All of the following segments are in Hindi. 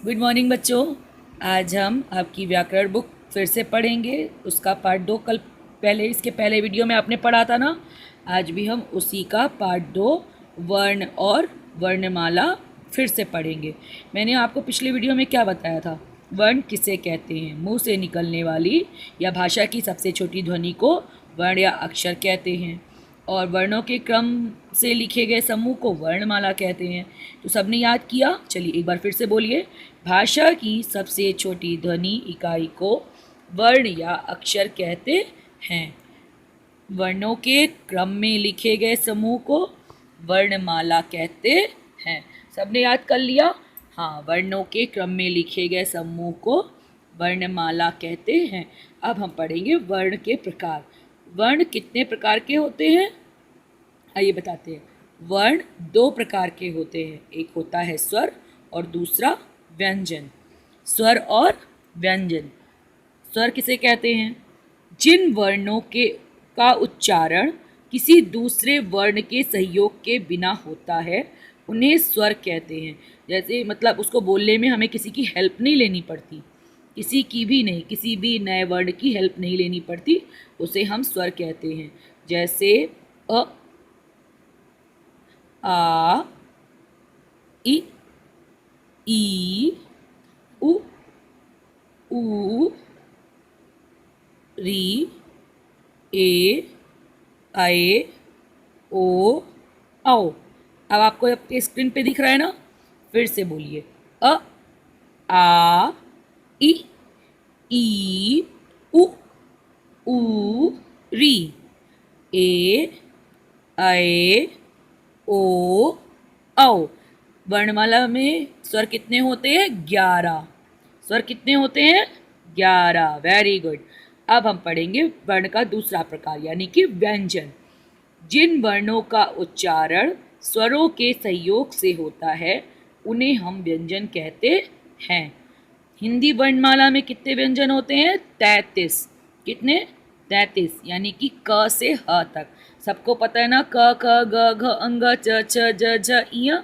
गुड मॉर्निंग बच्चों। आज हम आपकी व्याकरण बुक फिर से पढ़ेंगे। उसका पार्ट 2 कल पहले इसके पहले वीडियो में आपने पढ़ा था ना। आज भी हम उसी का पार्ट 2 वर्ण और वर्णमाला फिर से पढ़ेंगे। मैंने आपको पिछले वीडियो में क्या बताया था? वर्ण किसे कहते हैं? मुंह से निकलने वाली या भाषा की सबसे छोटी ध्वनि को वर्ण या अक्षर कहते हैं, और वर्णों के क्रम से लिखे गए समूह को वर्णमाला कहते हैं। तो सबने याद किया? चलिए एक बार फिर से बोलिए। भाषा की सबसे छोटी ध्वनि इकाई को वर्ण या अक्षर कहते हैं। वर्णों के क्रम में लिखे गए समूह को वर्णमाला कहते हैं। सबने याद कर लिया? हाँ, वर्णों के क्रम में लिखे गए समूह को वर्णमाला कहते हैं। अब हम पढ़ेंगे वर्ण के प्रकार। वर्ण कितने प्रकार के होते हैं? आइए बताते हैं। वर्ण दो प्रकार के होते हैं। एक होता है स्वर और दूसरा व्यंजन। स्वर और व्यंजन। स्वर किसे कहते हैं? जिन वर्णों के का उच्चारण किसी दूसरे वर्ण के सहयोग के बिना होता है उन्हें स्वर कहते हैं। जैसे मतलब उसको बोलने में हमें किसी की हेल्प नहीं लेनी पड़ती, किसी की भी नहीं, किसी भी नए वर्ण की हेल्प नहीं लेनी पड़ती, उसे हम स्वर कहते हैं। जैसे अ, आ, इ, ई, उ, ऊ, री, ए, आए, ओ, आओ। अब आपको आपके स्क्रीन पे दिख रहा है ना? फिर से बोलिए। अ, आ, इ, ई, ऊ, री, ए, आए, ओ, आओ। वर्णमाला में स्वर कितने होते हैं? 11। स्वर कितने होते हैं? 11। Very good. अब हम पढ़ेंगे वर्ण का दूसरा प्रकार यानी कि व्यंजन। जिन वर्णों का उच्चारण स्वरों के सहयोग से होता है उन्हें हम व्यंजन कहते हैं। हिंदी वर्णमाला में कितने व्यंजन होते हैं? 33। कितने? 33, यानी कि क से ह तक। सबको पता है ना? क ख ग घ अंग च छ ज झ इय।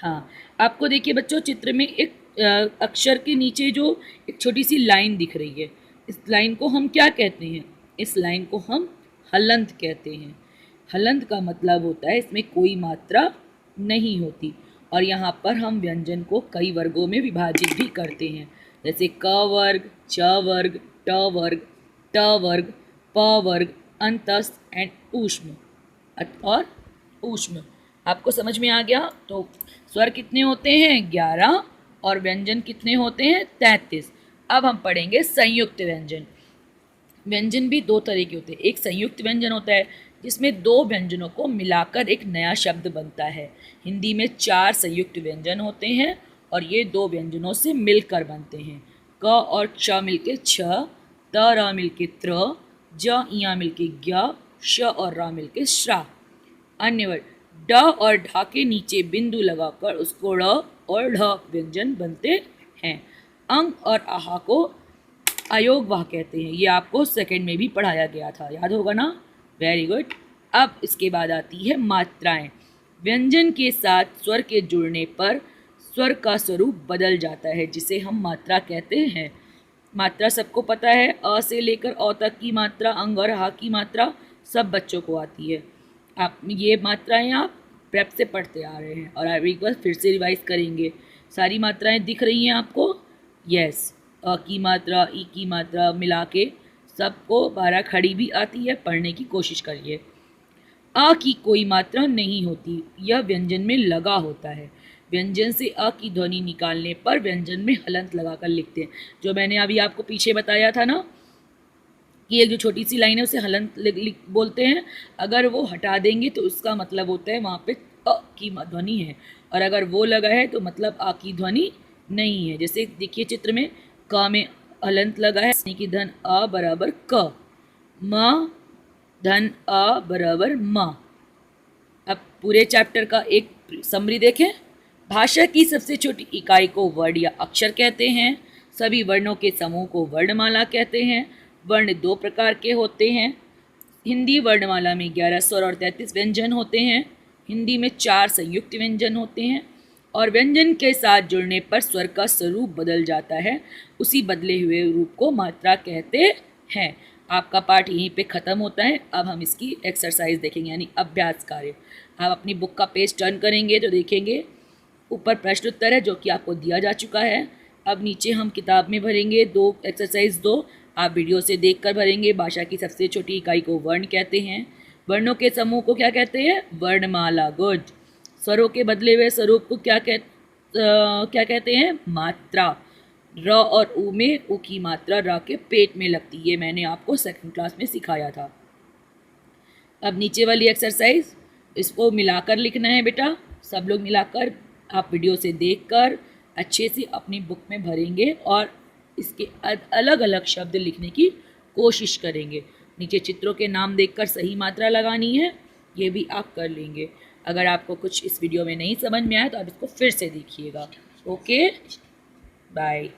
हाँ, आपको देखिए बच्चों, चित्र में एक अक्षर के नीचे जो एक छोटी सी लाइन दिख रही है, इस लाइन को हम क्या कहते हैं? इस लाइन को हम हलंत कहते हैं। हलंत का मतलब होता है इसमें कोई मात्रा नहीं होती। और यहाँ पर हम व्यंजन को कई वर्गों में विभाजित भी करते हैं, जैसे क वर्ग, च वर्ग, ट वर्ग, ट वर्ग, प वर्ग, अंतस्थ एंड ऊष्म और ऊष्म। आपको समझ में आ गया? तो स्वर कितने होते हैं? 11। और व्यंजन कितने होते हैं? 33। अब हम पढ़ेंगे संयुक्त व्यंजन। व्यंजन भी दो तरह के होते हैं। एक संयुक्त व्यंजन होता है जिसमें दो व्यंजनों को मिलाकर एक नया शब्द बनता है। हिंदी में 4 संयुक्त व्यंजन होते हैं और ये दो व्यंजनों से मिलकर बनते हैं। क और च मिलके छ, त र मिलके त्र, ज इया मिलके ज्ञ, श और र मिलके श्रा। अन्य वर्ड ड और ढ के नीचे बिंदु लगाकर उसको ड़ और ढ व्यंजन बनते हैं। अंग और आहा को अयोग वाह कहते हैं। ये आपको सेकंड में भी पढ़ाया गया था, याद होगा ना? Very good. अब इसके बाद आती है मात्राएं। व्यंजन के साथ स्वर के जुड़ने पर स्वर का स्वरूप बदल जाता है, जिसे हम मात्रा कहते हैं। मात्रा सबको पता है, अ से लेकर अ तक की मात्रा, अंग और हा की मात्रा सब बच्चों को आती है। आप ये मात्राएं आप प्रेप से पढ़ते आ रहे हैं और आप एक बार फिर से रिवाइज करेंगे। सारी मात्राएं दिख रही हैं आपको? यस। अ की मात्रा, ई की मात्रा मिला के सबको 12 खड़ी भी आती है। पढ़ने की कोशिश करिए। अ की कोई मात्रा नहीं होती, यह व्यंजन में लगा होता है। व्यंजन से अ की ध्वनि निकालने पर व्यंजन में हलंत लगाकर लिखते हैं। जो मैंने अभी आपको पीछे बताया था ना कि एक जो छोटी सी लाइन है उसे हलंत बोलते हैं। अगर वो हटा देंगे तो उसका मतलब होता है वहाँ पे अ की ध्वनि है, और अगर वो लगा है तो मतलब आ की ध्वनि नहीं है। जैसे देखिए चित्र में क में हलंत लगा है, यानी कि धन अ बराबर क, म धन अ बराबर म। अब पूरे चैप्टर का एक समरी देखें। भाषा की सबसे छोटी इकाई को वर्ण या अक्षर कहते हैं। सभी वर्णों के समूह को वर्णमाला कहते हैं। वर्ण दो प्रकार के होते हैं। हिंदी वर्णमाला में 11 स्वर और 33 व्यंजन होते हैं। हिंदी में 4 संयुक्त व्यंजन होते हैं। और व्यंजन के साथ जुड़ने पर स्वर का स्वरूप बदल जाता है। उसी बदले हुए रूप को मात्रा कहते हैं। आपका पाठ यहीं पे ख़त्म होता है। अब हम इसकी एक्सरसाइज देखेंगे, यानी अभ्यास कार्य। आप अपनी बुक का पेज टर्न करेंगे तो देखेंगे ऊपर प्रश्न उत्तर है जो कि आपको दिया जा चुका है। अब नीचे हम किताब में भरेंगे दो। आप वीडियो से देखकर भरेंगे। भाषा की सबसे छोटी इकाई को वर्ण कहते हैं। वर्णों के समूह को क्या कहते हैं? वर्णमाला। गुड। स्वरों के बदले हुए स्वरूप को क्या कहते हैं? मात्रा। र और उ में उ की मात्रा र के पेट में लगती है। ये मैंने आपको सेकंड क्लास में सिखाया था। अब नीचे वाली एक्सरसाइज, इसको मिलाकर लिखना है बेटा। सब लोग मिलाकर आप वीडियो से देखकर अच्छे से अपनी बुक में भरेंगे और इसके अलग अलग शब्द लिखने की कोशिश करेंगे। नीचे चित्रों के नाम देखकर सही मात्रा लगानी है, ये भी आप कर लेंगे। अगर आपको कुछ इस वीडियो में नहीं समझ में आया तो आप इसको फिर से देखिएगा। Okay, bye.